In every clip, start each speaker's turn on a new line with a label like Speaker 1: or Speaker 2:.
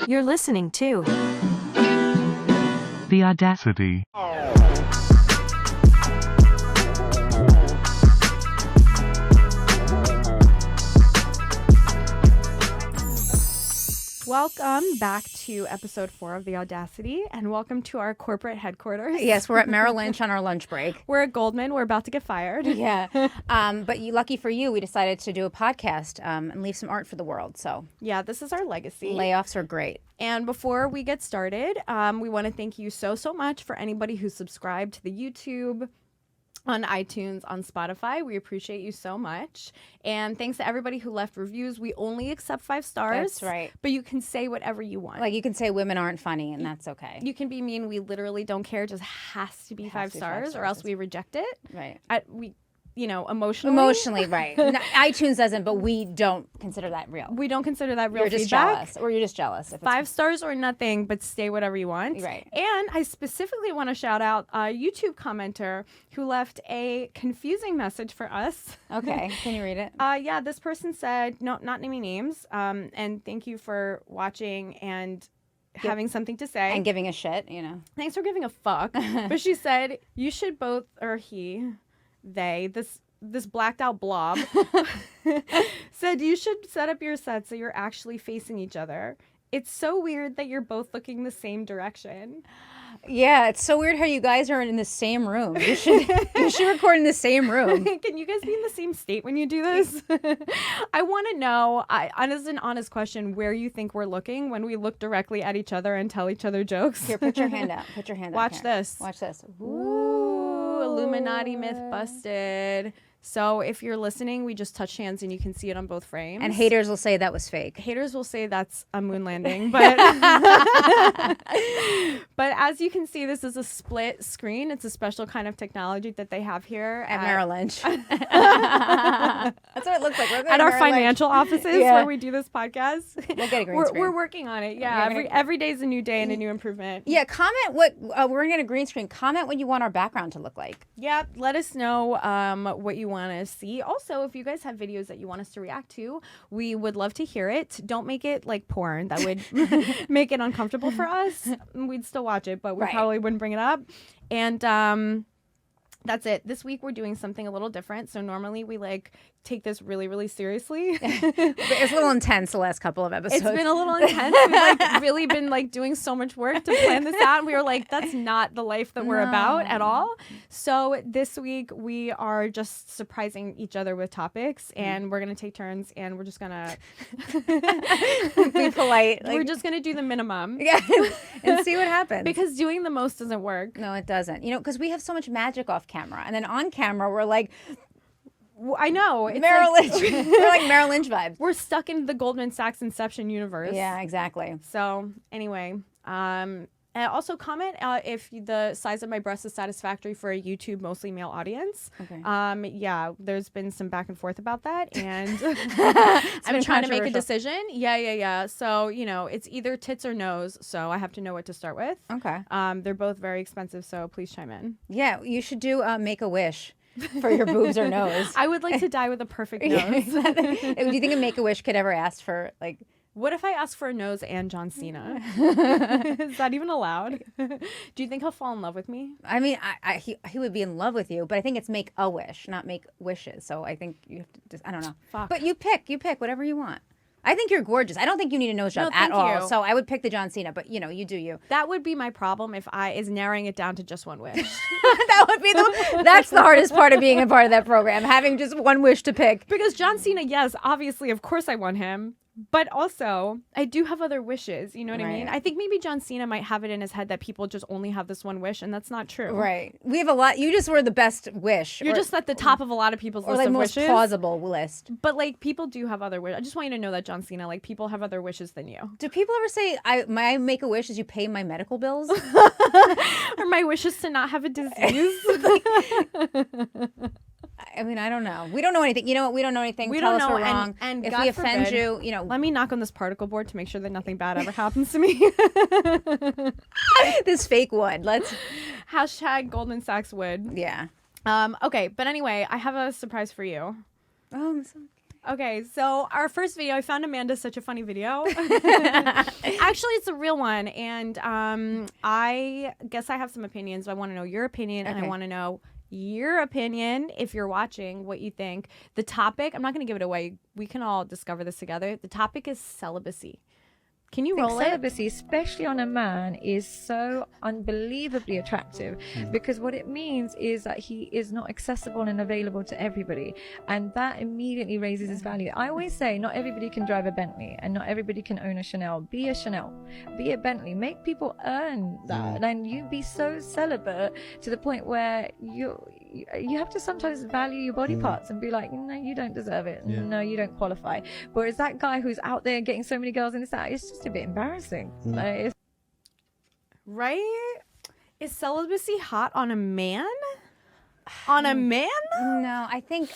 Speaker 1: You're listening to
Speaker 2: The Audacity.
Speaker 3: Welcome back to episode 4 of The Audacity, and welcome to our corporate headquarters.
Speaker 4: Yes, we're at Merrill Lynch on our lunch break.
Speaker 3: We're at Goldman. We're about to get fired.
Speaker 4: Yeah. But lucky for you, we decided to do a podcast and leave some art for the world. So
Speaker 3: Yeah, this is our legacy.
Speaker 4: layoffs are great.
Speaker 3: And before we get started, we want to thank you so much for anybody who subscribed to the YouTube, on iTunes, on Spotify. We appreciate you so much. And thanks to everybody who left reviews. We only accept 5 stars.
Speaker 4: That's right.
Speaker 3: But you can say whatever you want.
Speaker 4: Like you can say women aren't funny, and that's okay.
Speaker 3: You can be mean. We literally don't care. It just has to be 5 stars, or else we reject it.
Speaker 4: Right.
Speaker 3: Emotionally,
Speaker 4: right. No, iTunes doesn't, but we don't consider that real.
Speaker 3: we don't consider that real
Speaker 4: You're just
Speaker 3: feedback.
Speaker 4: jealous, or you're just jealous. If
Speaker 3: 5 stars or nothing, but say whatever you want.
Speaker 4: Right.
Speaker 3: And I specifically want to shout out a YouTube commenter who left a confusing message for us.
Speaker 4: Okay, can you read it?
Speaker 3: Yeah, this person said, no, not naming names, and thank you for watching and having something to say.
Speaker 4: And giving a shit,
Speaker 3: Thanks for giving a fuck. But she said, you should both, or they, this blacked out blob, said you should set up your set so you're actually facing each other. It's so weird that you're both looking the same direction.
Speaker 4: Yeah, it's so weird how you guys are in the same room. You should record in the same room.
Speaker 3: Can you guys be in the same state when you do this? I want to know, as an honest question, where you think we're looking when we look directly at each other and tell each other jokes.
Speaker 4: Here, put your hand out. Put your hand out.
Speaker 3: Watch this.
Speaker 4: Watch this.
Speaker 3: Ooh, Illuminati myth busted. So if you're listening, we just touched hands and you can see it on both frames.
Speaker 4: And haters will say that was fake.
Speaker 3: Haters will say that's a moon landing, but but as you can see, this is a split screen. It's a special kind of technology that they have here
Speaker 4: At Merrill Lynch. That's what it looks like.
Speaker 3: at our financial offices where we do this podcast.
Speaker 4: We'll get a green screen.
Speaker 3: We're working on it. Yeah, every day is a new day and a new improvement.
Speaker 4: Yeah, comment what we're gonna get a green screen. Comment what you want our background to look like.
Speaker 3: Yeah, let us know what you want to see. Also, if you guys have videos that you want us to react to, we would love to hear it. Don't make it like porn. That would make it uncomfortable for us. We'd still watch it, but we probably wouldn't bring it up. And that's it. This week we're doing something a little different. So normally we take this really, really seriously.
Speaker 4: It's a little intense the last couple of episodes.
Speaker 3: It's been a little intense. We've really been doing so much work to plan this out. And we were like, that's not the life that we're about at all. So this week we are just surprising each other with topics, and we're going to take turns, and we're just going to
Speaker 4: be polite.
Speaker 3: We're just going to do the minimum.
Speaker 4: Yeah, and see what happens.
Speaker 3: Because doing the most doesn't work.
Speaker 4: No, it doesn't. Because we have so much magic off camera, and then on camera we're like,
Speaker 3: I know. It's
Speaker 4: Merrill Lynch. We're like Merrill Lynch vibes.
Speaker 3: We're stuck in the Goldman Sachs Inception universe.
Speaker 4: Yeah, exactly.
Speaker 3: So anyway, and also comment if the size of my breast is satisfactory for a YouTube mostly male audience.
Speaker 4: Okay.
Speaker 3: Yeah, there's been some back and forth about that, and
Speaker 4: I'm
Speaker 3: I'm trying to make a decision. Yeah. So it's either tits or nose. So I have to know what to start with.
Speaker 4: Okay.
Speaker 3: They're both very expensive, so please chime in.
Speaker 4: Yeah, you should do Make-A-Wish for your boobs or nose.
Speaker 3: I would like to die with a perfect nose.
Speaker 4: Do you think a Make-A-Wish could ever ask for
Speaker 3: What if I ask for a nose and John Cena? Is that even allowed? Do you think he'll fall in love with me?
Speaker 4: I mean, he would be in love with you, but I think it's make a wish, not make wishes. So I think you have to just, I don't know.
Speaker 3: Fuck.
Speaker 4: But you pick whatever you want. I think you're gorgeous. I don't think you need a nose job at all. So I would pick the John Cena, but you do you.
Speaker 3: That would be my problem if is narrowing it down to just one wish.
Speaker 4: That would be that's the hardest part of being a part of that program, having just one wish to pick.
Speaker 3: Because John Cena, yes, obviously, of course I want him. But also, I do have other wishes. You know what I mean? I think maybe John Cena might have it in his head that people just only have this one wish, and that's not true.
Speaker 4: Right. We have a lot. You just were the best wish.
Speaker 3: You're just at the top of a lot of people's list of
Speaker 4: most
Speaker 3: wishes.
Speaker 4: plausible list.
Speaker 3: But people do have other wishes. I just want you to know that, John Cena, people have other wishes than you.
Speaker 4: Do people ever say, my make-a-wish is you pay my medical bills?
Speaker 3: Or my wish is to not have a disease?
Speaker 4: I mean, I don't know. We don't know anything. You know what? We don't know anything.
Speaker 3: We
Speaker 4: Tell
Speaker 3: don't
Speaker 4: us
Speaker 3: know,
Speaker 4: we're wrong.
Speaker 3: and
Speaker 4: if
Speaker 3: God
Speaker 4: we offend
Speaker 3: forbid,
Speaker 4: you,
Speaker 3: let me knock on this particle board to make sure that nothing bad ever happens to me.
Speaker 4: This fake wood. Let's
Speaker 3: # Goldman Sachs wood.
Speaker 4: Yeah.
Speaker 3: Okay, but anyway, I have a surprise for you.
Speaker 4: Oh, I'm so
Speaker 3: Okay, so our first video, I found Amanda such a funny video. Actually, it's a real one, and I guess I have some opinions. I want to know your opinion, and I want to know your opinion, if you're watching, what you think. The topic, I'm not going to give it away. We can all discover this together. The topic is celibacy. Can you roll it?
Speaker 2: Celibacy, especially on a man, is so unbelievably attractive because what it means is that he is not accessible and available to everybody, and that immediately raises his value. I always say not everybody can drive a Bentley and not everybody can own a Chanel. Be a Chanel, be a Bentley, make people earn that, and you be so celibate to the point where you have to sometimes value your body parts and be like, no, you don't deserve it. No, you don't qualify. Whereas that guy who's out there getting so many girls in this out, it's just a bit embarrassing.
Speaker 3: Right? Is celibacy hot on a man? On a man?
Speaker 4: No, I think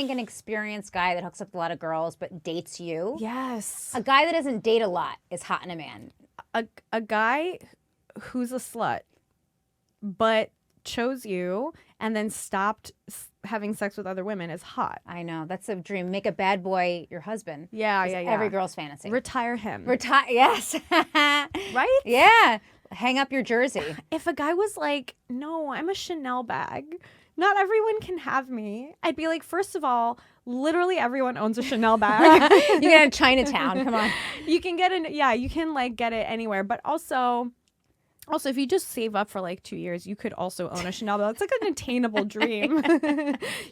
Speaker 4: an experienced guy that hooks up with a lot of girls but dates you.
Speaker 3: Yes.
Speaker 4: A guy that doesn't date a lot is hot in a man.
Speaker 3: A guy who's a slut but chose you and then stopped having sex with other women is hot.
Speaker 4: I know. That's a dream. Make a bad boy your husband.
Speaker 3: Yeah.
Speaker 4: Every girl's fantasy.
Speaker 3: Retire him.
Speaker 4: Yes.
Speaker 3: Right?
Speaker 4: Yeah. Hang up your jersey.
Speaker 3: If a guy was like, no, I'm a Chanel bag. Not everyone can have me. I'd be like, first of all, literally everyone owns a Chanel bag.
Speaker 4: You get a Chinatown. Come on.
Speaker 3: You can get you can like get it anywhere. But also, if you just save up for like 2 years, you could also own a Chanel bag. It's like an attainable dream.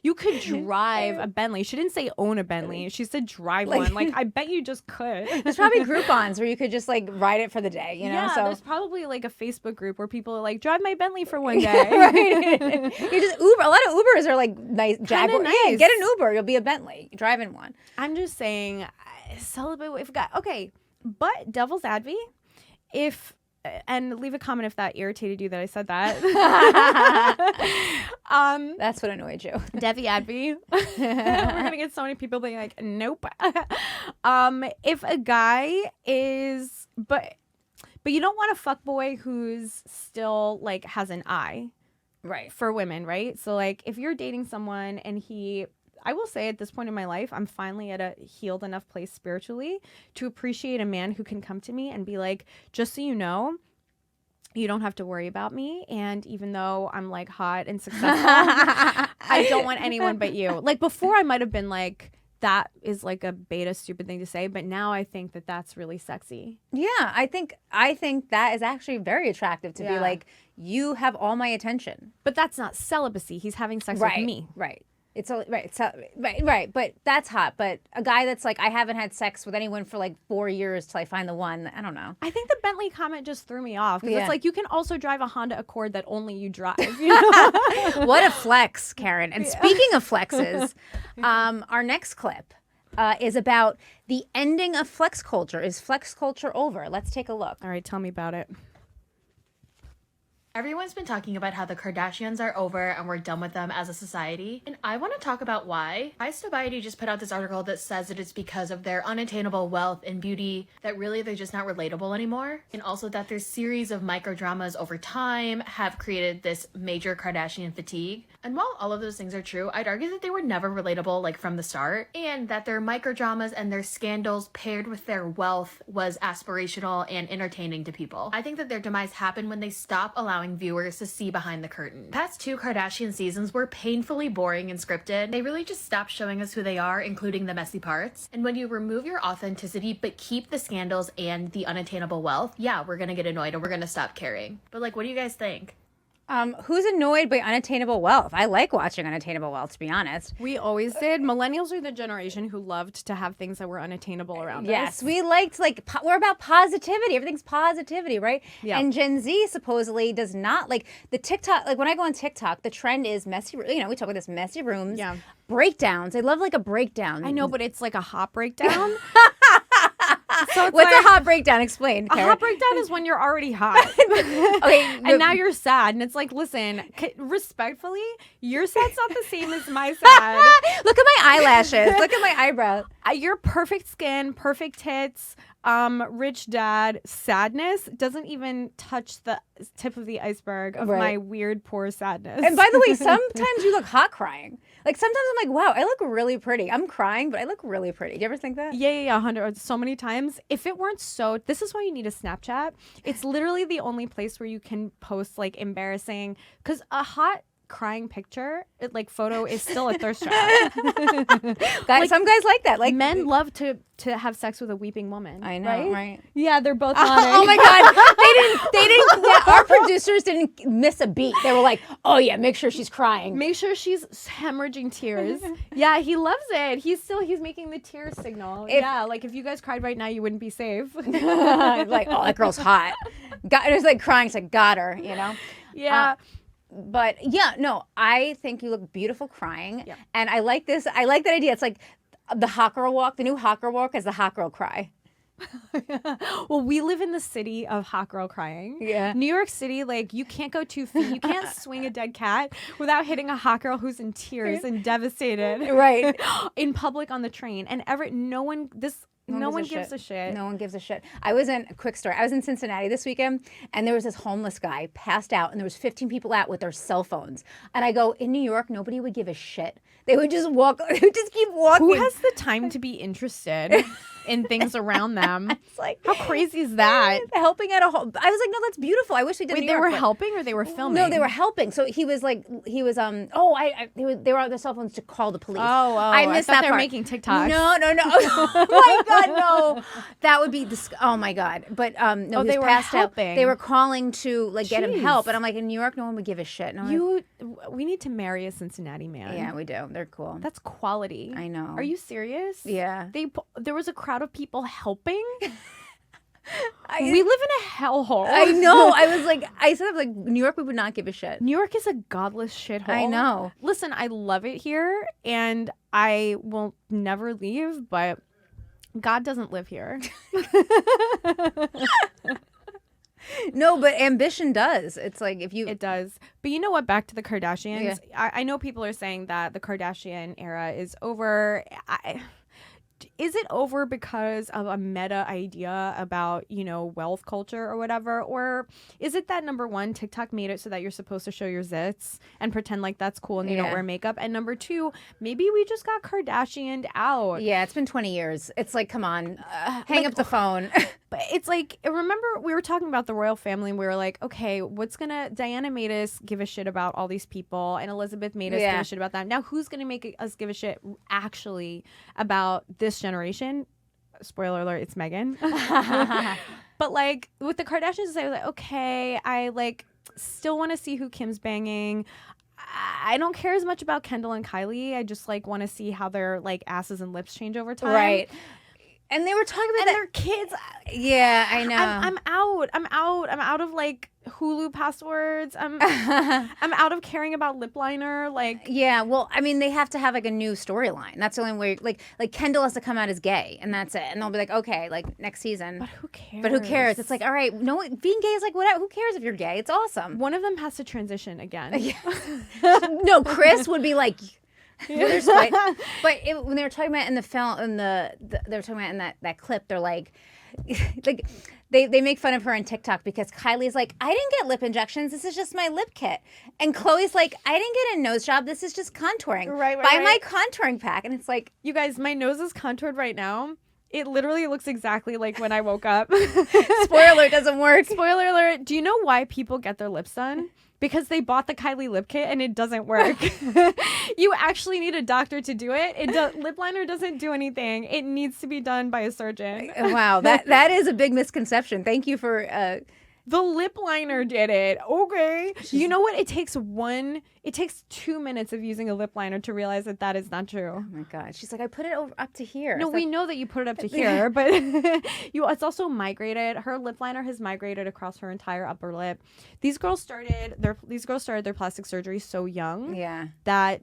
Speaker 3: You could drive a Bentley. She didn't say own a Bentley. She said drive one. Like, I bet you just could.
Speaker 4: There's probably Groupons where you could just like ride it for the day, you know?
Speaker 3: Yeah,
Speaker 4: so
Speaker 3: there's probably like a Facebook group where people are like, drive my Bentley for one day.
Speaker 4: Right. You just Uber. A lot of Ubers are like nice. Jaguar.
Speaker 3: Nice.
Speaker 4: Yeah, get an Uber. You'll be a Bentley. Drive in one.
Speaker 3: I'm just saying, celibate. If guy, okay, but devil's advocate, and leave a comment if that irritated you that I said that.
Speaker 4: That's what annoyed you.
Speaker 3: Devi Advi. We're gonna get so many people being like, nope. If a guy is, but you don't want a fuckboy who's still like has an eye,
Speaker 4: right,
Speaker 3: for women, right? So like if you're dating someone and I will say at this point in my life, I'm finally at a healed enough place spiritually to appreciate a man who can come to me and be like, just so you know, you don't have to worry about me. And even though I'm like hot and successful, I don't want anyone but you. Like before I might have been like, that is like a beta stupid thing to say. But now I think that that's really sexy.
Speaker 4: Yeah, I think that is actually very attractive to be like, you have all my attention.
Speaker 3: But that's not celibacy. He's having sex with me.
Speaker 4: Right. Right. But that's hot. But a guy that's like, I haven't had sex with anyone for like 4 years till I find the one. I don't know.
Speaker 3: I think the Bentley comment just threw me off because it's like you can also drive a Honda Accord that only you drive. You know?
Speaker 4: What a flex, Karen. And speaking of flexes, our next clip is about the ending of flex culture. Is flex culture over? Let's take a look.
Speaker 3: All right, tell me about it.
Speaker 5: Everyone's been talking about how the Kardashians are over and we're done with them as a society. And I want to talk about why. High Sobriety just put out this article that says that it's because of their unattainable wealth and beauty that really they're just not relatable anymore. And also that their series of microdramas over time have created this major Kardashian fatigue. And while all of those things are true, I'd argue that they were never relatable like from the start. And that their microdramas and their scandals paired with their wealth was aspirational and entertaining to people. I think that their demise happened when they stopped allowing viewers to see behind the curtain. Past 2 Kardashian seasons were painfully boring and scripted. They really just stopped showing us who they are, including the messy parts. And when you remove your authenticity but keep the scandals and the unattainable wealth, yeah, we're gonna get annoyed and we're gonna stop caring. But like, what do you guys think?
Speaker 4: Who's annoyed by unattainable wealth? I like watching unattainable wealth, to be honest.
Speaker 3: We always did. Millennials are the generation who loved to have things that were unattainable around us.
Speaker 4: Yes, we liked, like, we're about positivity. Everything's positivity, right?
Speaker 3: Yeah.
Speaker 4: And Gen Z supposedly does not, like, the TikTok, like, when I go on TikTok, the trend is messy, you know, we talk about this, messy rooms, breakdowns. They love, like, a breakdown.
Speaker 3: I know, but it's like a hot breakdown.
Speaker 4: So what's a hot breakdown? Explain, Karen.
Speaker 3: A hot breakdown is when you're already hot.
Speaker 4: Okay.
Speaker 3: And now you're sad. And it's like, listen, respectfully, your sad's not the same as my sad.
Speaker 4: Look at my eyelashes. Look at my eyebrows.
Speaker 3: You're perfect skin, perfect tits. rich dad sadness doesn't even touch the tip of the iceberg of my weird, poor sadness.
Speaker 4: And by the way, sometimes you look hot crying. Like sometimes I'm like, wow, I look really pretty. I'm crying, but I look really pretty. Do you ever think that?
Speaker 3: Yeah, 100. So many times. If it weren't so, this is why you need a Snapchat. It's literally the only place where you can post like embarrassing, because a hot crying picture, photo is still a thirst trap.
Speaker 4: Some guys like that. Like
Speaker 3: men love to have sex with a weeping woman.
Speaker 4: I know, right?
Speaker 3: Yeah, they're both nodding.
Speaker 4: Oh my God, they didn't. Yeah, our producers didn't miss a beat. They were like, oh yeah, make sure she's crying.
Speaker 3: Make sure she's hemorrhaging tears. Yeah, he loves it. He's making the tear signal. Like if you guys cried right now, you wouldn't be safe.
Speaker 4: Like, oh, that girl's hot. It was like crying. It's like, got her, you know?
Speaker 3: Yeah.
Speaker 4: But yeah, no, I think you look beautiful crying. Yeah. And I like this. I like that idea. It's like the hot girl walk. The new hot girl walk is the hot girl cry.
Speaker 3: Well, we live in the city of hot girl crying.
Speaker 4: Yeah.
Speaker 3: New York City, like you can't go 2 feet. You can't swing a dead cat without hitting a hot girl who's in tears and devastated.
Speaker 4: Right.
Speaker 3: In public on the train. And no one gives a shit.
Speaker 4: No one gives a shit. I was in Cincinnati this weekend, and there was this homeless guy passed out, and there was 15 people out with their cell phones. And I go, in New York, nobody would give a shit. They would just walk. They would just keep walking.
Speaker 3: Who has the time to be interested in things around them?
Speaker 4: It's like,
Speaker 3: how crazy is that?
Speaker 4: Helping at a home. I was like, no, that's beautiful. I wish we did.
Speaker 3: Wait,
Speaker 4: New
Speaker 3: they
Speaker 4: York,
Speaker 3: were
Speaker 4: but...
Speaker 3: helping or they were filming?
Speaker 4: No, they were helping. So they were on their cell phones to call the police.
Speaker 3: I
Speaker 4: missed
Speaker 3: thought
Speaker 4: that
Speaker 3: they were
Speaker 4: part.
Speaker 3: making TikToks.
Speaker 4: No. Oh my God, no. That would be oh my God. But no,
Speaker 3: they were
Speaker 4: passed
Speaker 3: helping.
Speaker 4: out. They were calling to get him help, and I'm like, in New York, no one would give a shit. No,
Speaker 3: we need to marry a Cincinnati man.
Speaker 4: Yeah, we do. They're cool.
Speaker 3: That's quality.
Speaker 4: I know.
Speaker 3: Are you serious?
Speaker 4: Yeah.
Speaker 3: There was a crowd of people helping. We live in a hellhole.
Speaker 4: I know. I said, New York, we would not give a shit.
Speaker 3: New York is a godless shithole.
Speaker 4: I know.
Speaker 3: Listen, I love it here, and I will never leave, but God doesn't live here.
Speaker 4: No, but ambition does. It's like
Speaker 3: It does. But you know what? Back to the Kardashians. Yeah. I know people are saying that the Kardashian era is over. Is it over because of a meta idea about, wealth culture or whatever? Or is it that, number one, TikTok made it so that you're supposed to show your zits and pretend like that's cool and you don't wear makeup? And number two, maybe we just got Kardashianed out.
Speaker 4: Yeah, it's been 20 years. It's like, come on, hang up the phone.
Speaker 3: But it's like, remember we were talking about the royal family and we were like, okay, Diana made us give a shit about all these people and Elizabeth made us give a shit about them. Now who's going to make us give a shit actually about this generation? Spoiler alert, it's Meghan. But like with the Kardashians, I was like, okay, I still want to see who Kim's banging. I don't care as much about Kendall and Kylie. I just want to see how their asses and lips change over time.
Speaker 4: Right. And they were talking about
Speaker 3: their kids.
Speaker 4: Yeah, I know.
Speaker 3: I'm out. I'm out of Hulu passwords. I'm out of caring about lip liner.
Speaker 4: Yeah, well, I mean, they have to have a new storyline. That's the only way. Like Kendall has to come out as gay, and that's it. And they'll be like, okay, next season.
Speaker 3: But who cares?
Speaker 4: It's like, all right, no, being gay is whatever. Who cares if you're gay? It's awesome.
Speaker 3: One of them has to transition again.
Speaker 4: No, Chris would be like. But when they were talking about in the film, they were talking about in that clip, they're like they make fun of her on TikTok because Kylie's like, I didn't get lip injections. This is just my lip kit. And Khloe's like, I didn't get a nose job. This is just contouring. Buy my contouring pack. And it's like,
Speaker 3: you guys, my nose is contoured right now. It literally looks exactly like when I woke up.
Speaker 4: Spoiler alert, doesn't work.
Speaker 3: Spoiler alert. Do you know why people get their lips done? Because they bought the Kylie lip kit and it doesn't work. You actually need a doctor to do it. Lip liner doesn't do anything. It needs to be done by a surgeon.
Speaker 4: Wow, that is a big misconception. Thank you for...
Speaker 3: The lip liner did it. Okay. You know what? It takes 2 minutes of using a lip liner to realize that is not true.
Speaker 4: Oh my God. She's like, I put it up to here.
Speaker 3: No, we know that you put it up to here, but it's also migrated. Her lip liner has migrated across her entire upper lip. These girls started their plastic surgery so young that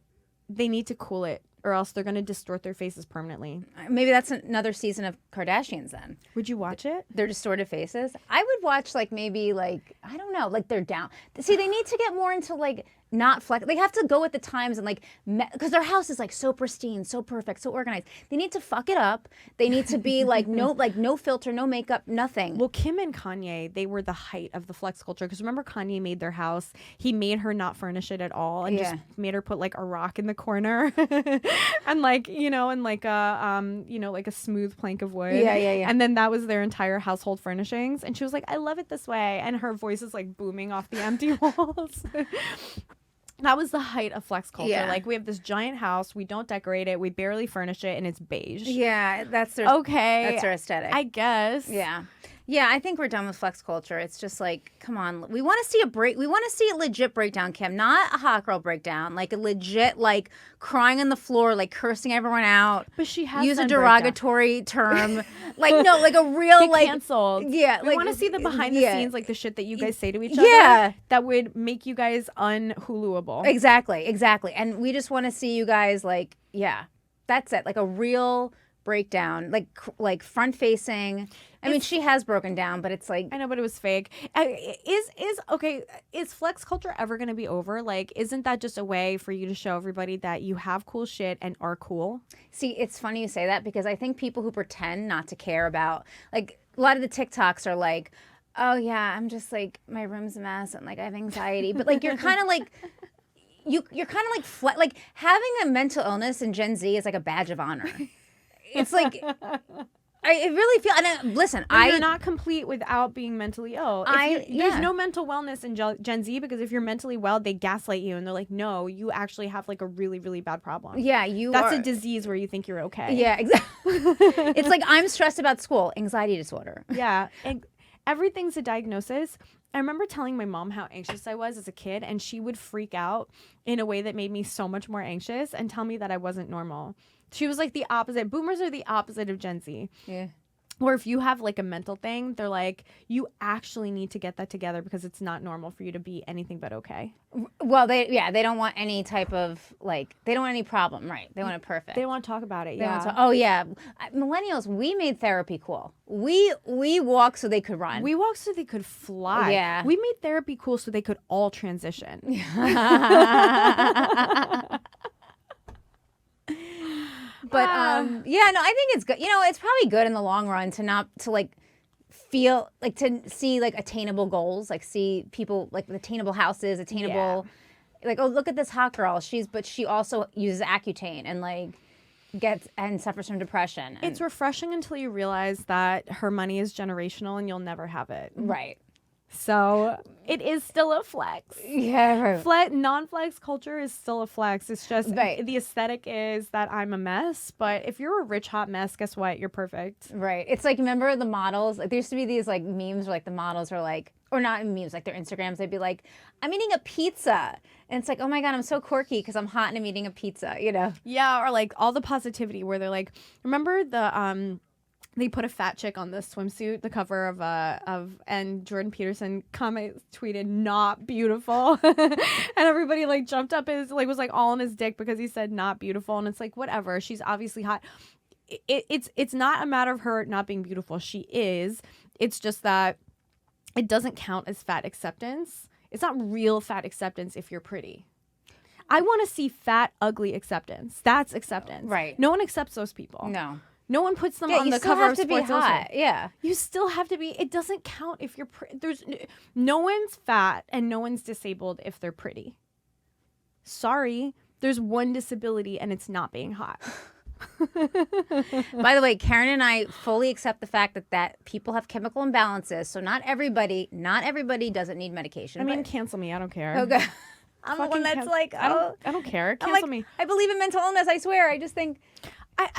Speaker 3: they need to cool it, or else they're going to distort their faces permanently.
Speaker 4: Maybe that's another season of Kardashians then.
Speaker 3: Would you watch it?
Speaker 4: Their distorted faces? I would watch maybe I don't know, they're down. See, they need to get more into not flex. They have to go with the times and like, because their house is like so pristine, so perfect, so organized. They need to fuck it up. They need to be like no filter, no makeup, nothing.
Speaker 3: Well, Kim and Kanye, they were the height of the flex culture. Because remember, Kanye made their house. He made her not furnish it at all, and just made her put like a rock in the corner, and like like a smooth plank of wood.
Speaker 4: Yeah.
Speaker 3: And then that was their entire household furnishings. And she was like, "I love it this way," and her voice is like booming off the empty walls. That was the height of flex culture.
Speaker 4: Yeah.
Speaker 3: Like, we have this giant house, we don't decorate it, we barely furnish it, and it's beige.
Speaker 4: Yeah, that's their
Speaker 3: That's
Speaker 4: their aesthetic.
Speaker 3: I guess.
Speaker 4: Yeah, I think we're done with flex culture. It's just like, come on. We want to see a break. We want to see a legit breakdown, Kim. Not a hot girl breakdown. Like a legit, like crying on the floor, like cursing everyone out.
Speaker 3: But she has
Speaker 4: use a
Speaker 3: done
Speaker 4: derogatory term. Like no, like a real
Speaker 3: Get
Speaker 4: like
Speaker 3: canceled.
Speaker 4: Yeah,
Speaker 3: we
Speaker 4: like
Speaker 3: want to see the behind the scenes, like the shit that you guys say to each
Speaker 4: Yeah.
Speaker 3: other. That would make you guys un-Huluable.
Speaker 4: Exactly. And we just want to see you guys like, yeah, that's it. Like a real breakdown, like front facing. I mean, she has broken down, but it's like,
Speaker 3: I know, but it was fake. Is flex culture ever going to be over? Like, isn't that just a way for you to show everybody that you have cool shit and are cool?
Speaker 4: see, it's funny you say that because I think people who pretend not to care about, like, a lot of the TikToks are like, oh yeah, I'm just like, my room's a mess and like I have anxiety, but like you're kind of like. You're kind of like having a mental illness in Gen Z is like a badge of honor. It's like I really feel. And listen,
Speaker 3: you're not complete without being mentally ill. There's no mental wellness in Gen Z because if you're mentally well, they gaslight you and they're like, no, you actually have like a really, really bad problem.
Speaker 4: Yeah,
Speaker 3: That's a disease where you think you're okay.
Speaker 4: Yeah, exactly. It's like I'm stressed about school, anxiety disorder.
Speaker 3: Yeah, and everything's a diagnosis. I remember telling my mom how anxious I was as a kid, and she would freak out in a way that made me so much more anxious and tell me that I wasn't normal. She was like the opposite. Boomers are the opposite of Gen Z.
Speaker 4: Yeah.
Speaker 3: Or if you have like a mental thing, they're like, you actually need to get that together because it's not normal for you to be anything but okay.
Speaker 4: Well, they don't want any type of like, they don't want any problem, right? They want it perfect.
Speaker 3: They want to talk about it.
Speaker 4: They want to, oh yeah, millennials, we made therapy cool. We walked so they could run.
Speaker 3: We walked so they could fly.
Speaker 4: Yeah.
Speaker 3: We made therapy cool so they could all transition.
Speaker 4: But yeah, no, I think it's good. You know, it's probably good in the long run to like feel like to see like attainable goals, like see people like with attainable houses, attainable like, oh, look at this hot girl. But she also uses Accutane and like gets and suffers from depression.
Speaker 3: It's refreshing until you realize that her money is generational and you'll never have it.
Speaker 4: Right.
Speaker 3: So it is still a flex.
Speaker 4: Yeah, right.
Speaker 3: Non-flex culture is still a flex. It's just the aesthetic is that I'm a mess. But if you're a rich, hot mess, guess what? You're perfect.
Speaker 4: Right. It's like, remember the models? Like there used to be these like memes where like the models are like, or not memes, like their Instagrams, they'd be like, I'm eating a pizza. And it's like, oh my God, I'm so quirky because I'm hot and I'm eating a pizza, you know?
Speaker 3: Yeah, or like all the positivity where they're like, remember the they put a fat chick on the swimsuit, the cover and Jordan Peterson tweeted not beautiful, and everybody like jumped up was like all on his dick because he said not beautiful, and it's like whatever, she's obviously hot. It's not a matter of her not being beautiful. She is. It's just that it doesn't count as fat acceptance. It's not real fat acceptance if you're pretty. I want to see fat, ugly acceptance. That's acceptance.
Speaker 4: Right.
Speaker 3: No one accepts those people. No one puts them on the cover of Sports Illustrated.
Speaker 4: Yeah.
Speaker 3: You still have to be. It doesn't count if you're there's no one's fat and no one's disabled if they're pretty. Sorry, there's one disability and it's not being hot.
Speaker 4: By the way, Karen and I fully accept the fact that people have chemical imbalances. So not everybody doesn't need medication.
Speaker 3: I mean, cancel me. I don't care.
Speaker 4: Okay. I'm the one that's like, oh,
Speaker 3: I don't care. Cancel me.
Speaker 4: I believe in mental illness. I swear. I just think.
Speaker 3: I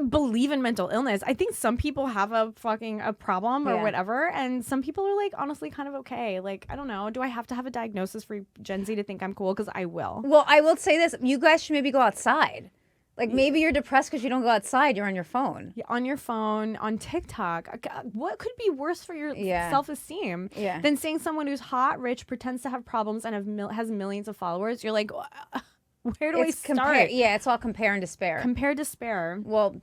Speaker 3: believe in mental illness. I think some people have a problem or whatever, and some people are like honestly kind of okay. Like, I don't know. Do I have to have a diagnosis for Gen Z to think I'm cool? Because I will.
Speaker 4: Well, I will say this: you guys should maybe go outside. Like maybe you're depressed because you don't go outside. You're on your phone.
Speaker 3: Yeah, on your phone, on TikTok. What could be worse for your self-esteem than seeing someone who's hot, rich, pretends to have problems, and has millions of followers? You're like, Where do I
Speaker 4: It's
Speaker 3: start?
Speaker 4: Yeah, it's all compare and despair.
Speaker 3: Compare despair.
Speaker 4: Well,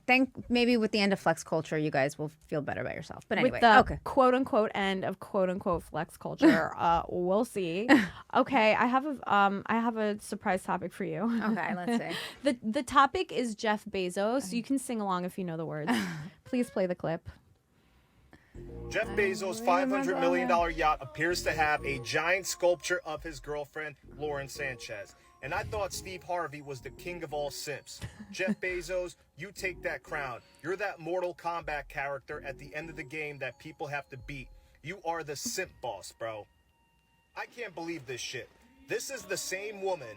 Speaker 4: maybe with the end of flex culture, you guys will feel better about yourself. But anyway,
Speaker 3: With the
Speaker 4: okay.
Speaker 3: quote unquote end of quote unquote flex culture, we'll see. Okay, I have a surprise topic for you.
Speaker 4: Okay, let's see.
Speaker 3: The topic is Jeff Bezos. You can sing along if you know the words. Please play the clip.
Speaker 6: Jeff Bezos' $500 million yacht appears to have a giant sculpture of his girlfriend, Lauren Sanchez. And I thought Steve Harvey was the king of all simps. Jeff Bezos, you take that crown. You're that Mortal Kombat character at the end of the game that people have to beat. You are the simp boss, bro. I can't believe this shit. This is the same woman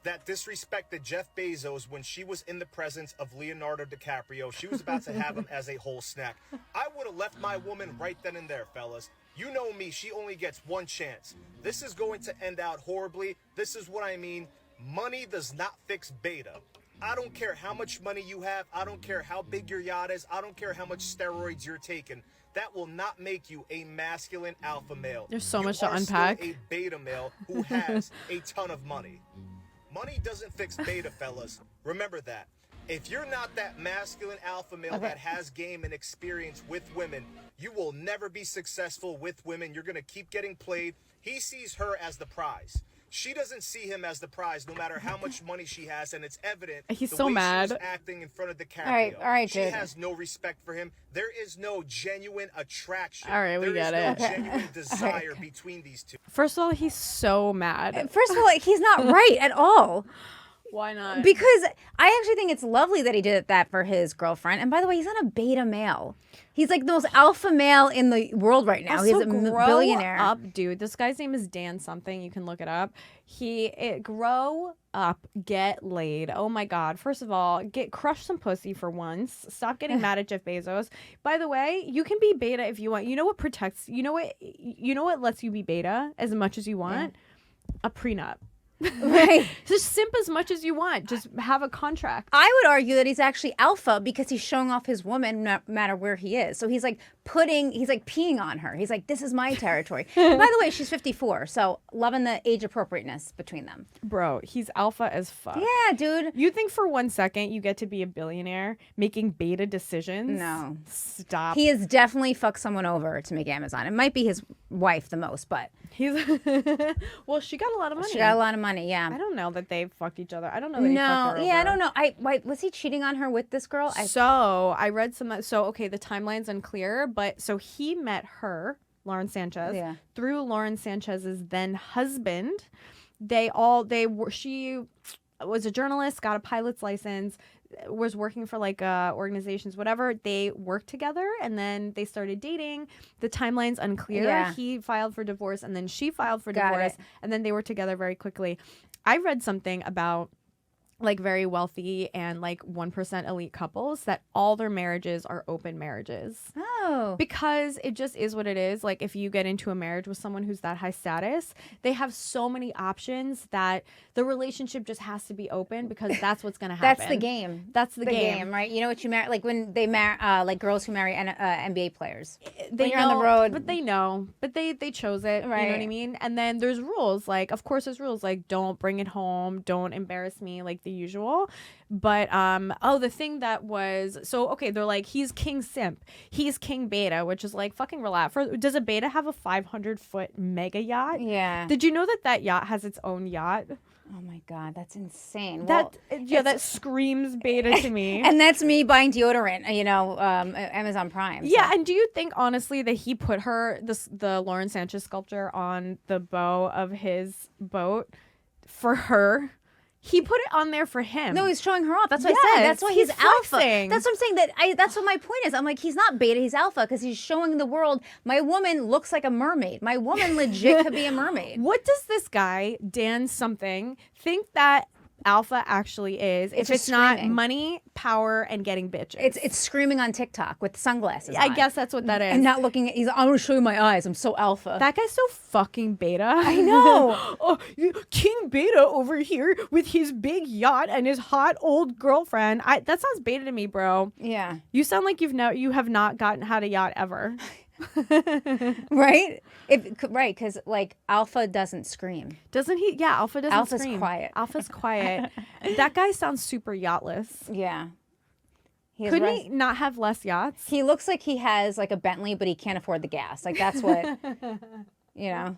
Speaker 6: that disrespected Jeff Bezos when she was in the presence of Leonardo DiCaprio. She was about to have him as a whole snack. I would have left my woman right then and there, fellas. You know me, she only gets one chance. This is going to end out horribly. This is what I mean. Money does not fix beta. I don't care how much money you have. I don't care how big your yacht is. I don't care how much steroids you're taking. That will not make you a masculine alpha male.
Speaker 3: There's so
Speaker 6: You
Speaker 3: much to
Speaker 6: are still
Speaker 3: unpack.
Speaker 6: a beta male who has a ton of money. Money doesn't fix beta, fellas. Remember that. If you're not that masculine alpha male that has game and experience with women, you will never be successful with women. You're going to keep getting played. He sees her as the prize. She doesn't see him as the prize, no matter how much money she has, and it's evident.
Speaker 3: He's
Speaker 6: the
Speaker 3: so
Speaker 6: way
Speaker 3: mad.
Speaker 6: She was acting in front of DiCaprio.
Speaker 4: All right,
Speaker 6: she
Speaker 4: Jason.
Speaker 6: has no respect for him. There is no genuine attraction.
Speaker 3: All right, we get
Speaker 6: There
Speaker 3: it.
Speaker 6: is no genuine desire between these two.
Speaker 3: First of all, he's so mad.
Speaker 4: First of all, he's not right at all.
Speaker 3: Why not?
Speaker 4: Because I actually think it's lovely that he did that for his girlfriend. And by the way, he's not a beta male. He's like the most alpha male in the world right now. He's
Speaker 3: Also,
Speaker 4: a
Speaker 3: grow
Speaker 4: billionaire.
Speaker 3: up, dude. This guy's name is Dan something. You can look it up. Grow up, get laid. Oh my God. First of all, crush some pussy for once. Stop getting mad at Jeff Bezos. By the way, you can be beta if you want. You know what protects? You know what lets you be beta as much as you want? A prenup.
Speaker 4: Right.
Speaker 3: Just simp as much as you want. Just have a contract.
Speaker 4: I would argue that he's actually alpha because he's showing off his woman no matter where he is. So he's like peeing on her. He's like, this is my territory. By the way, she's 54. So loving the age appropriateness between them.
Speaker 3: Bro, he's alpha as fuck.
Speaker 4: Yeah, dude.
Speaker 3: You think for 1 second you get to be a billionaire making beta decisions?
Speaker 4: No.
Speaker 3: Stop.
Speaker 4: He has definitely fucked someone over to make Amazon. It might be his wife the most, but
Speaker 3: He's well, she got a lot of money.
Speaker 4: she got a lot of money. Yeah.
Speaker 3: I don't know that they fucked each other. I don't know that he
Speaker 4: No.
Speaker 3: fucked her
Speaker 4: Yeah, I
Speaker 3: over.
Speaker 4: don't know. Was he cheating on her with this girl?
Speaker 3: So I read some. So okay, the timeline's unclear, but so he met her, Lauren Sanchez, through Lauren Sanchez's then husband. She was a journalist, got a pilot's license, was working for like organizations, whatever. They worked together and then they started dating. The timeline's unclear.
Speaker 4: Yeah.
Speaker 3: He filed for divorce and then she filed for
Speaker 4: Got
Speaker 3: divorce
Speaker 4: it.
Speaker 3: and then they were together very quickly. I read something about like very wealthy and like 1% elite couples that all their marriages are open marriages.
Speaker 4: Oh.
Speaker 3: Because it just is what it is. Like if you get into a marriage with someone who's that high status, they have so many options that the relationship just has to be open because that's what's going to happen.
Speaker 4: That's the game.
Speaker 3: That's the game.
Speaker 4: Right? You know what you marry, like when they marry, like girls who marry NBA players.
Speaker 3: They
Speaker 4: when you're
Speaker 3: know,
Speaker 4: on the road.
Speaker 3: but they know, but they chose it. You know what I
Speaker 4: Right.
Speaker 3: mean? And then there's rules. Like, of course, there's rules. Like, don't bring it home. Don't embarrass me. Like the usual. But the thing that was okay. They're like, he's king simp. He's king beta, which is like fucking relax. Does a beta have a 500-foot mega yacht?
Speaker 4: Yeah.
Speaker 3: Did you know that yacht has its own yacht?
Speaker 4: Oh my God, that's insane.
Speaker 3: That screams beta to me.
Speaker 4: And that's me buying deodorant, Amazon Prime.
Speaker 3: Yeah, and do you think honestly that he put the Lauren Sanchez sculpture on the bow of his boat for her? He put it on there for him.
Speaker 4: No, he's showing her off. That's what I said. That's why he's alpha.
Speaker 3: flexing.
Speaker 4: That's what I'm saying. That's what my point is. I'm like, he's not beta, he's alpha because he's showing the world my woman looks like a mermaid. My woman legit could be a mermaid.
Speaker 3: What does this guy, Dan something, think that alpha actually is if it's not
Speaker 4: screaming.
Speaker 3: money, power, and getting bitches?
Speaker 4: It's screaming on TikTok with sunglasses
Speaker 3: I
Speaker 4: on.
Speaker 3: guess that's what that is.
Speaker 4: And not looking at, I want to show you my eyes. I'm so alpha.
Speaker 3: That guy's so fucking beta.
Speaker 4: I know.
Speaker 3: Oh, King Beta over here with his big yacht and his hot old girlfriend. That sounds beta to me, bro.
Speaker 4: Yeah.
Speaker 3: You sound like you have not had a yacht ever.
Speaker 4: Right? Right, because like alpha doesn't scream.
Speaker 3: Doesn't he? Yeah, Alpha doesn't
Speaker 4: Alpha's
Speaker 3: scream.
Speaker 4: quiet.
Speaker 3: Alpha's quiet. That guy sounds super yachtless.
Speaker 4: Yeah.
Speaker 3: Couldn't he not have less yachts?
Speaker 4: He looks like he has like a Bentley, but he can't afford the gas. Like that's what, you know.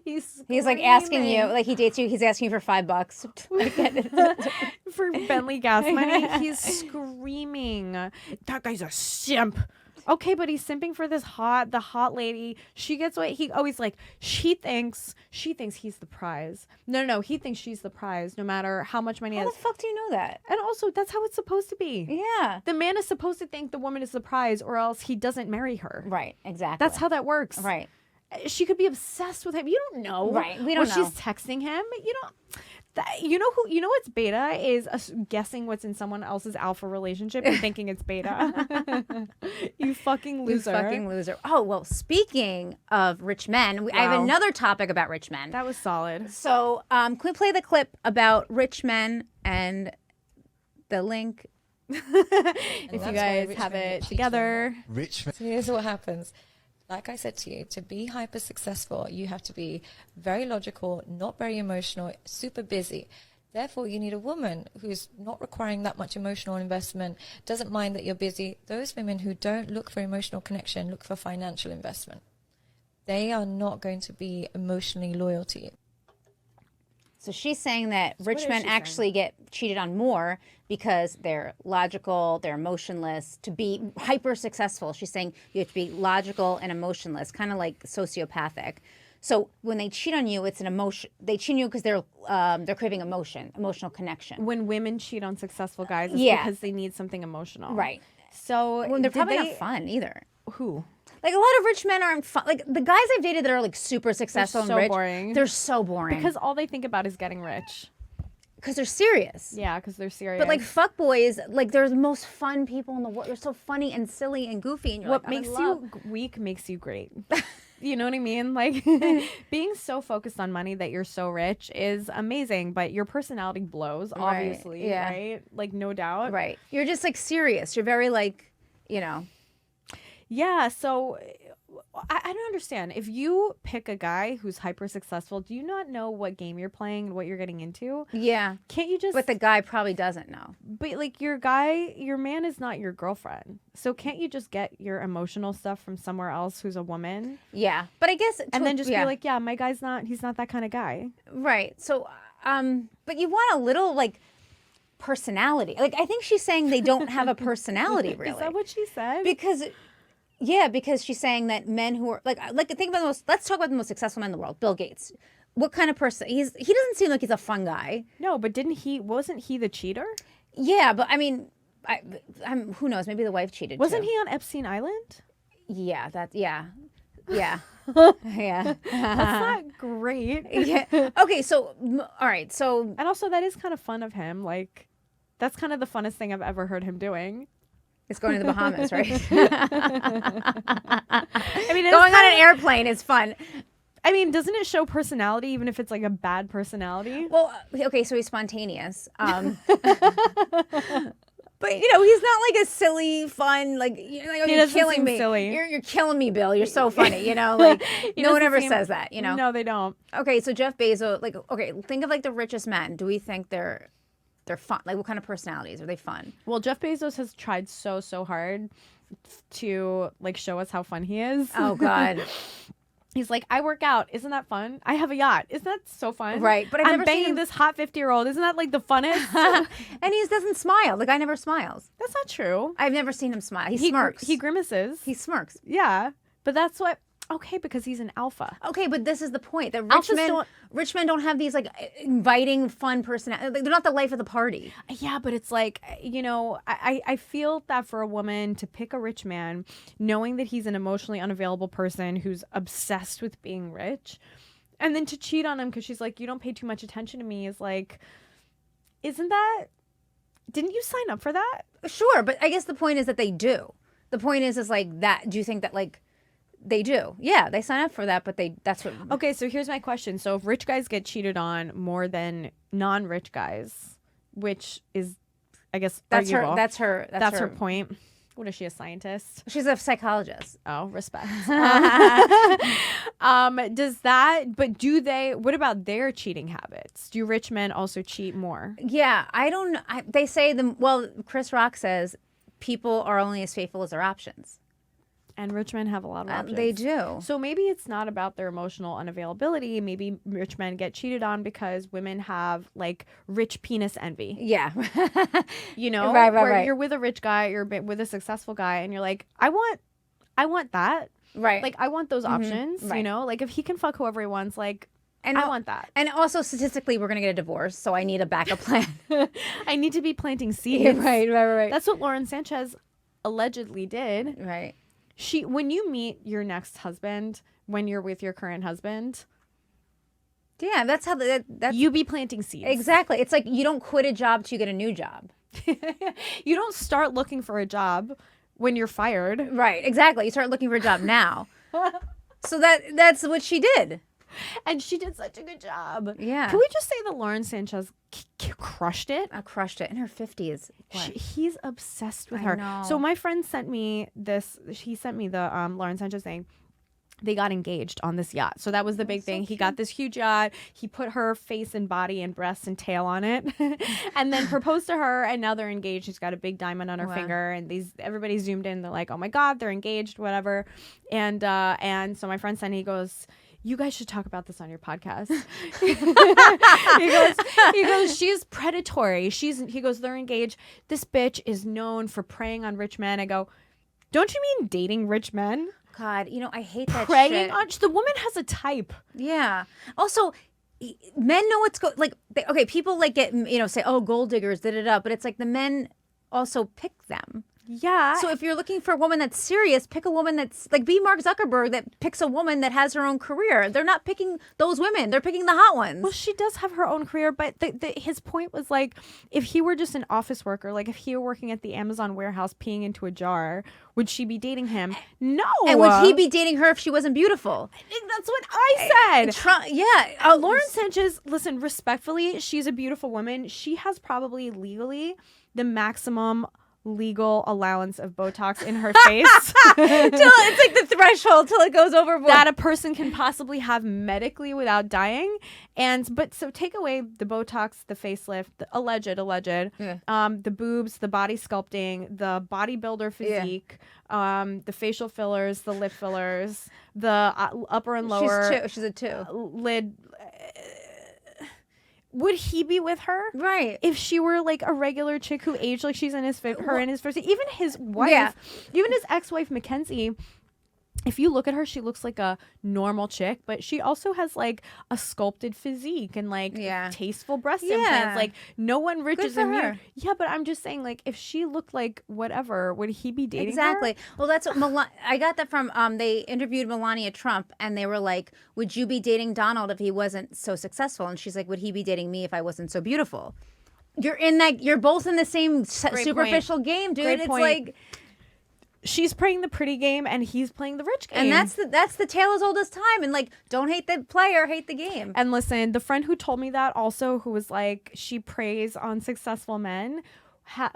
Speaker 3: He's
Speaker 4: like asking you, like he dates you. He's asking you for $5.
Speaker 3: for Bentley gas money. He's screaming. That guy's a simp. Okay, but he's simping for the hot lady. She gets what he always like. She thinks he's the prize. No, he thinks she's the prize, no matter how much money he
Speaker 4: How
Speaker 3: has.
Speaker 4: the fuck do you know that?
Speaker 3: And also, that's how it's supposed to be.
Speaker 4: Yeah.
Speaker 3: The man is supposed to think the woman is the prize, or else he doesn't marry her.
Speaker 4: Right. Exactly.
Speaker 3: That's how that works.
Speaker 4: Right.
Speaker 3: She could be obsessed with him. You don't know.
Speaker 4: Right. We don't know.
Speaker 3: She's texting him. You don't. You know what's beta is guessing what's in someone else's alpha relationship and thinking it's beta. You fucking loser.
Speaker 4: You fucking loser. Oh, well, speaking of rich men, I have another topic about rich men.
Speaker 3: That was solid.
Speaker 4: So, can we play the clip about rich men and the link?
Speaker 3: If you guys have it together.
Speaker 7: Rich men.
Speaker 8: So here's what happens. Like I said to you, to be hyper successful, you have to be very logical, not very emotional, super busy. Therefore, you need a woman who's not requiring that much emotional investment, doesn't mind that you're busy. Those women who don't look for emotional connection look for financial investment. They are not going to be emotionally loyal to you.
Speaker 4: So she's saying that rich
Speaker 3: is
Speaker 4: men
Speaker 3: she
Speaker 4: actually get cheated on more because they're logical, they're emotionless. To be hyper successful, she's saying you have to be logical and emotionless, kind of like sociopathic. So when they cheat on you, it's an emotion. They cheat on you because they're craving emotional connection.
Speaker 3: When women cheat on successful guys, it's
Speaker 4: Yeah.
Speaker 3: because they need something emotional.
Speaker 4: Right.
Speaker 3: So
Speaker 4: Well, they're
Speaker 3: did
Speaker 4: probably
Speaker 3: they-
Speaker 4: not fun either.
Speaker 3: Who?
Speaker 4: Like a lot of rich men aren't fun. Like the guys I've dated that are like super successful
Speaker 3: so
Speaker 4: and rich,
Speaker 3: boring.
Speaker 4: they're so boring
Speaker 3: Because all they think about is getting rich.
Speaker 4: they're serious.
Speaker 3: Yeah, because they're serious.
Speaker 4: But like fuck boys, like they're the most fun people in the world. They're so funny and silly and goofy, and you're
Speaker 3: what
Speaker 4: like, I'm in
Speaker 3: makes
Speaker 4: love.
Speaker 3: you weak makes you great. You know what I mean? Like being so focused on money that you're so rich is amazing, but your personality blows,
Speaker 4: Right,
Speaker 3: obviously,
Speaker 4: yeah.
Speaker 3: right? Like no doubt.
Speaker 4: Right. You're just like serious. You're very like, you know.
Speaker 3: Yeah, so I don't understand. If you pick a guy who's hyper successful, do you not know what game you're playing and what you're getting into?
Speaker 4: Yeah.
Speaker 3: Can't you just
Speaker 4: But the guy probably doesn't know.
Speaker 3: But like your man is not your girlfriend. So can't you just get your emotional stuff from somewhere else who's a woman?
Speaker 4: Yeah. But I guess
Speaker 3: And then just
Speaker 4: yeah.
Speaker 3: be like, yeah, my guy's he's not that kind of guy.
Speaker 4: Right. So but you want a little like personality. Like I think she's saying they don't have a personality really.
Speaker 3: Is that what she said?
Speaker 4: Because she's saying that men who are like think about let's talk about the most successful man in the world, Bill Gates. What kind of person he doesn't seem like he's a fun guy.
Speaker 3: No, but wasn't he the cheater?
Speaker 4: Yeah, but I mean who knows, maybe the wife cheated
Speaker 3: Wasn't
Speaker 4: too.
Speaker 3: he on Epstein Island?
Speaker 4: Yeah, yeah. Yeah.
Speaker 3: That's not great.
Speaker 4: Yeah. Okay, so all right, so
Speaker 3: And also that is kind of fun of him. Like that's kind of the funnest thing I've ever heard him doing.
Speaker 4: it's going to the Bahamas, right?
Speaker 3: I mean,
Speaker 4: Going on an airplane is fun.
Speaker 3: I mean, doesn't it show personality even if it's like a bad personality?
Speaker 4: Well, okay, so he's spontaneous. But he's not like a silly, fun, like you're
Speaker 3: doesn't
Speaker 4: killing
Speaker 3: seem
Speaker 4: me.
Speaker 3: silly.
Speaker 4: You're killing me, Bill. You're so funny. Like
Speaker 3: He
Speaker 4: no one
Speaker 3: doesn't
Speaker 4: ever
Speaker 3: seem-
Speaker 4: says that.
Speaker 3: No, they don't.
Speaker 4: Okay, so Jeff Bezos, like think of like the richest men. Do we think they're fun? Like what kind of personalities are they fun?
Speaker 3: Well, Jeff Bezos has tried so hard to like show us how fun he is.
Speaker 4: Oh God.
Speaker 3: He's like, I work out. Isn't that fun? I have a yacht. Isn't that so fun?
Speaker 4: Right, but I've
Speaker 3: I'm
Speaker 4: never seen
Speaker 3: banging
Speaker 4: him-
Speaker 3: this hot 50-year-old. Isn't that like the funnest?
Speaker 4: And he doesn't smile. The guy never smiles.
Speaker 3: That's not true.
Speaker 4: I've never seen him smile. He smirks.
Speaker 3: He grimaces.
Speaker 4: He smirks.
Speaker 3: Yeah, but that's what. Okay, because he's an alpha.
Speaker 4: Okay, but this is the point. That
Speaker 3: Alphas
Speaker 4: rich men don't have these like inviting, fun personality. They're not the life of the party.
Speaker 3: Yeah, but it's like, I feel that for a woman to pick a rich man, knowing that he's an emotionally unavailable person who's obsessed with being rich, and then to cheat on him because she's like, you don't pay too much attention to me, is like, didn't you sign up for that?
Speaker 4: Sure, but I guess the point is that they do. The point is like that. Do you think that like they do? Yeah, they sign up for that, but that's what.
Speaker 3: Okay, so here's my question. So if rich guys get cheated on more than non-rich guys, which is, I guess,
Speaker 4: That's
Speaker 3: arguable.
Speaker 4: her. That's her
Speaker 3: That's her point. What is she, a scientist?
Speaker 4: She's a psychologist.
Speaker 3: Oh, respect. What about their cheating habits? Do rich men also cheat more?
Speaker 4: Yeah, I don't know. They say Chris Rock says people are only as faithful as their options.
Speaker 3: And rich men have a lot of options.
Speaker 4: They do.
Speaker 3: So maybe it's not about their emotional unavailability. Maybe rich men get cheated on because women have like rich penis envy.
Speaker 4: Yeah.
Speaker 3: You know,
Speaker 4: right.
Speaker 3: You're with a rich guy, you're with a successful guy, and you're like, I want that.
Speaker 4: Right.
Speaker 3: Like I want those options.
Speaker 4: Right.
Speaker 3: You know, like if he can fuck whoever he wants, like I want that.
Speaker 4: And also statistically, we're gonna get a divorce, so I need a backup plan.
Speaker 3: I need to be planting seeds.
Speaker 4: Yeah, right.
Speaker 3: That's what Lauren Sanchez allegedly did.
Speaker 4: Right.
Speaker 3: When you meet your next husband, when you're with your current husband,
Speaker 4: yeah, that's how that's
Speaker 3: you be planting seeds.
Speaker 4: Exactly. It's like you don't quit a job till you get a new job.
Speaker 3: You don't start looking for a job when you're fired.
Speaker 4: Right. Exactly. You start looking for a job now. So that's what she did.
Speaker 3: And she did such a good job.
Speaker 4: Yeah.
Speaker 3: Can we just say that Lauren Sanchez crushed it?
Speaker 4: Crushed it in her 50s.
Speaker 3: He's obsessed with
Speaker 4: I
Speaker 3: her.
Speaker 4: know.
Speaker 3: So my friend sent me this. He sent me the Lauren Sanchez thing. They got engaged on this yacht. So that was the big thing. He got this huge yacht. He put her face and body and breasts and tail on it and then proposed to her. And now they're engaged. She's got a big diamond on her finger. And everybody zoomed in. They're like, oh my God, they're engaged, whatever. And so my friend sent, he goes, you guys should talk about this on your podcast. he goes, she's predatory. He goes, they're engaged. This bitch is known for preying on rich men. I go, don't you mean dating rich men?
Speaker 4: God, I hate that
Speaker 3: Preying
Speaker 4: shit.
Speaker 3: on the woman has a type.
Speaker 4: Yeah. Also, men know what's okay, people like get, say, oh, gold diggers, but it's like the men also pick them.
Speaker 3: Yeah.
Speaker 4: So if you're looking for a woman that's serious, pick a woman that's like be Mark Zuckerberg that picks a woman that has her own career. They're not picking those women. They're picking the hot ones.
Speaker 3: Well, she does have her own career, but his point was like, if he were just an office worker, like if he were working at the Amazon warehouse peeing into a jar, would she be dating him? No.
Speaker 4: And would he be dating her if she wasn't beautiful?
Speaker 3: That's what I said. Lauren Sanchez, listen, respectfully, she's a beautiful woman. She has probably legally the maximum legal allowance of Botox in her face.
Speaker 4: It's like the threshold till it goes overboard.
Speaker 3: That a person can possibly have medically without dying. But so take away the Botox, the facelift, the alleged, the boobs, the body sculpting, the bodybuilder physique, the facial fillers, the lip fillers, the upper and lower.
Speaker 4: She's a 2.
Speaker 3: Lid. Would he be with her?
Speaker 4: Right.
Speaker 3: If she were like a regular chick who aged like she's in his her in his first, even his wife, even his ex-wife Mackenzie. If you look at her, she looks like a normal chick, but she also has like a sculpted physique and like tasteful breast implants. Like no one rich is immune. Yeah, but I'm just saying, like if she looked like whatever, would he be dating her?
Speaker 4: Well, that's what I got that from. They interviewed Melania Trump, and they were like, "Would you be dating Donald if he wasn't so successful?" And she's like, "Would he be dating me if I wasn't so beautiful?" You're both in the same superficial game, dude.
Speaker 3: Great
Speaker 4: it's
Speaker 3: point.
Speaker 4: like.
Speaker 3: She's playing the pretty game and he's playing the rich game.
Speaker 4: And that's the tale as old as time. And like, don't hate the player, hate the game.
Speaker 3: And listen, the friend who told me that also, who was like, she preys on successful men,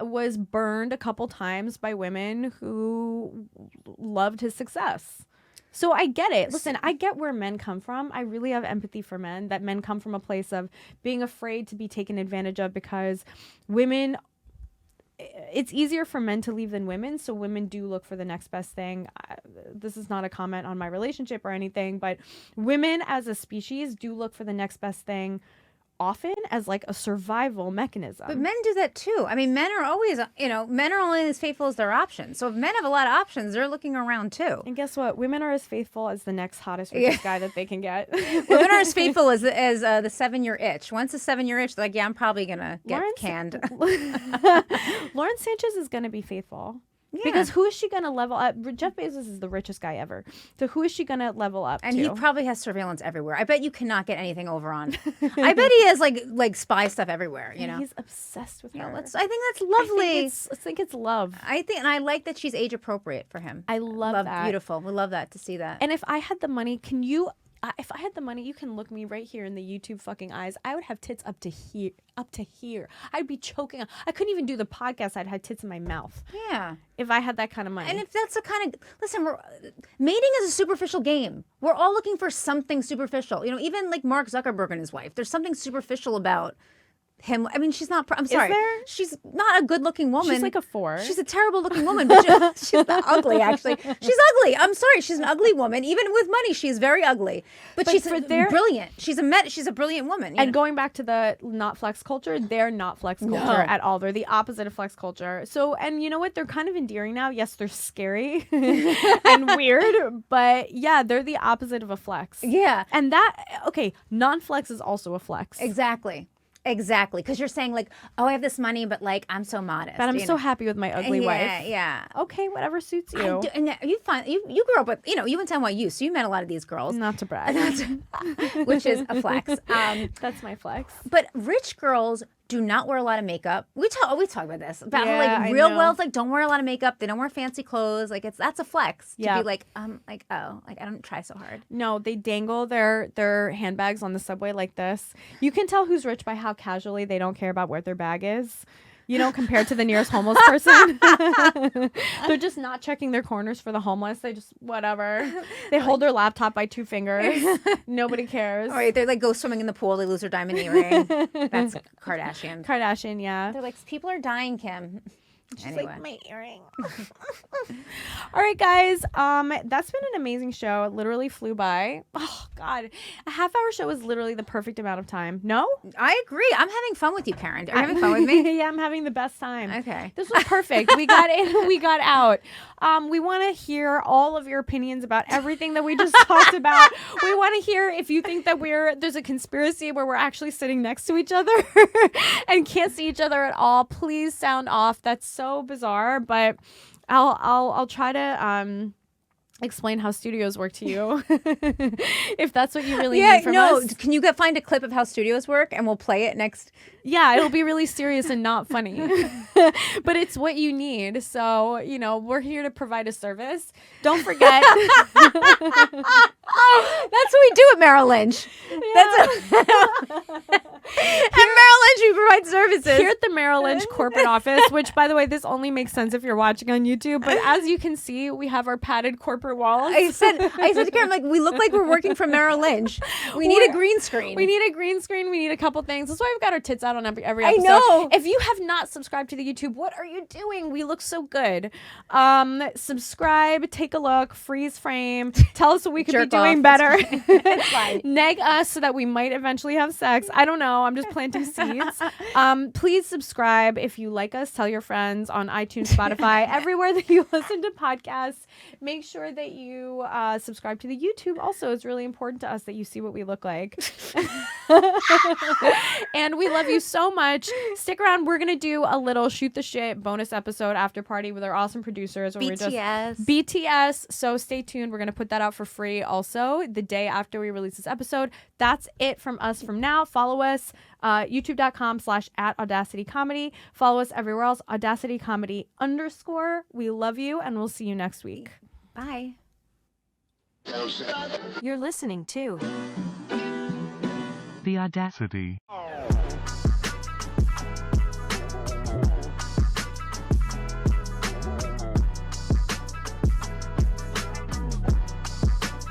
Speaker 3: was burned a couple times by women who loved his success. So I get it. Listen, I get where men come from. I really have empathy for men, that men come from a place of being afraid to be taken advantage of because women, it's easier for men to leave than women, so women do look for the next best thing. This is not a comment on my relationship or anything, but women as a species do look for the next best thing often as like a survival mechanism.
Speaker 4: But men do that too. I mean, men are always, men are only as faithful as their options. So if men have a lot of options, they're looking around too.
Speaker 3: And guess what? Women are as faithful as the next hottest richest guy that they can get.
Speaker 4: Women are as faithful as the 7-year itch. Once the 7-year itch, they're like, yeah, I'm probably gonna get canned.
Speaker 3: Lauren Sanchez is gonna be faithful. Yeah. Because who is she going to level up? Jeff Bezos is the richest guy ever. So who is she going to level up
Speaker 4: and
Speaker 3: to?
Speaker 4: He probably has surveillance everywhere. I bet you cannot get anything over on. I bet he has like spy stuff everywhere, you know.
Speaker 3: He's obsessed with her.
Speaker 4: I think that's lovely.
Speaker 3: I think it's love.
Speaker 4: And I like that she's age appropriate for him.
Speaker 3: I love that.
Speaker 4: Beautiful. We love that, to see that.
Speaker 3: And if I had the money, if I had the money, you can look me right here in the YouTube fucking eyes. I would have tits up to here, I'd be choking. I couldn't even do the podcast. I'd have tits in my mouth.
Speaker 4: Yeah.
Speaker 3: If I had that kind of money.
Speaker 4: And if that's the kind of, listen, mating is a superficial game. We're all looking for something superficial. You know, even like Mark Zuckerberg and his wife, there's something superficial about him. I mean, she's not, I'm sorry.
Speaker 3: there?
Speaker 4: She's not a good looking woman.
Speaker 3: She's like a 4.
Speaker 4: She's a terrible looking woman, but she's not ugly, actually. She's ugly. I'm sorry. She's an ugly woman. Even with money, she's very ugly. But she's brilliant. She's a brilliant woman.
Speaker 3: And going back to the not flex culture, they're not flex culture at all. They're the opposite of flex culture. So, and you know what? They're kind of endearing now. Yes, they're scary and weird, but yeah, they're the opposite of a flex.
Speaker 4: Yeah.
Speaker 3: And non-flex is also a flex.
Speaker 4: Exactly, because you're saying like, oh, I have this money, but like I'm so modest.
Speaker 3: But I'm so happy with my ugly wife.
Speaker 4: Yeah.
Speaker 3: Okay, whatever suits you.
Speaker 4: And you grew up with, you know, you went to NYU, so you met a lot of these girls.
Speaker 3: Not to brag.
Speaker 4: Which is a flex.
Speaker 3: That's my flex.
Speaker 4: But rich girls do not wear a lot of makeup. We talk about this about how
Speaker 3: Yeah,
Speaker 4: like
Speaker 3: I
Speaker 4: real
Speaker 3: know.
Speaker 4: wealth don't wear a lot of makeup. They don't wear fancy clothes. Like that's a flex to
Speaker 3: Yeah.
Speaker 4: be like I don't try so hard.
Speaker 3: No, they dangle their handbags on the subway like this. You can tell who's rich by how casually they don't care about where their bag is. You know, compared to the nearest homeless person. They're just not checking their corners for the homeless. They just, whatever. They hold their laptop by 2 fingers. Nobody cares.
Speaker 4: All right, they like go swimming in the pool. They lose their diamond earring. That's Kardashian.
Speaker 3: Kardashian, yeah.
Speaker 4: They're like, people are dying, Kim.
Speaker 3: She's
Speaker 4: Anyway.
Speaker 3: like, my earring. All right, guys. That's been an amazing show. It literally flew by. Oh, God. A half-hour show is literally the perfect amount of time. No?
Speaker 4: I agree. I'm having fun with you, Karen. Are you having fun with me?
Speaker 3: Yeah, I'm having the best time.
Speaker 4: Okay.
Speaker 3: This was perfect. We got in, we got out. We want to hear all of your opinions about everything that we just talked about. We want to hear if you think that there's a conspiracy where we're actually sitting next to each other and can't see each other at all. Please sound off. That's so bizarre, but I'll try to explain how studios work to you if that's what you really need from us.
Speaker 4: Can you find a clip of how studios work and we'll play it next?
Speaker 3: Yeah, it'll be really serious and not funny. But it's what you need. So, you know, we're here to provide a service. Don't forget.
Speaker 4: That's what we do at Merrill Lynch. At Merrill Lynch, we provide services.
Speaker 3: Here at the Merrill Lynch corporate office, which, by the way, this only makes sense if you're watching on YouTube. But as you can see, we have our padded corporate walls.
Speaker 4: I said to Karen, like, we look like we're working for Merrill Lynch. We need a green screen.
Speaker 3: We need a green screen. We need a couple things. That's why we've got our tits out on every episode.
Speaker 4: I know.
Speaker 3: If you have not subscribed to the YouTube, what are you doing? We look so good. Subscribe, take a look, freeze frame, tell us what we could
Speaker 4: Jerk
Speaker 3: be doing
Speaker 4: off.
Speaker 3: better.
Speaker 4: It's fine.
Speaker 3: Neg us so that we might eventually have sex. I don't know. I'm just planting seeds. Please subscribe. If you like us, tell your friends on iTunes, Spotify, everywhere that you listen to podcasts. Make sure that you subscribe to the YouTube. Also, it's really important to us that you see what we look like. And we love you so much. Stick around. We're going to do a little shoot the shit bonus episode after party with our awesome producers. BTS. So stay tuned. We're going to put that out for free also the day after we release this episode. That's it from us from now. Follow us, youtube.com/@audacitycomedy. Follow us everywhere else, audacitycomedy_. We love you, and we'll see you next week.
Speaker 4: Bye.
Speaker 1: You're listening to
Speaker 7: The Audacity.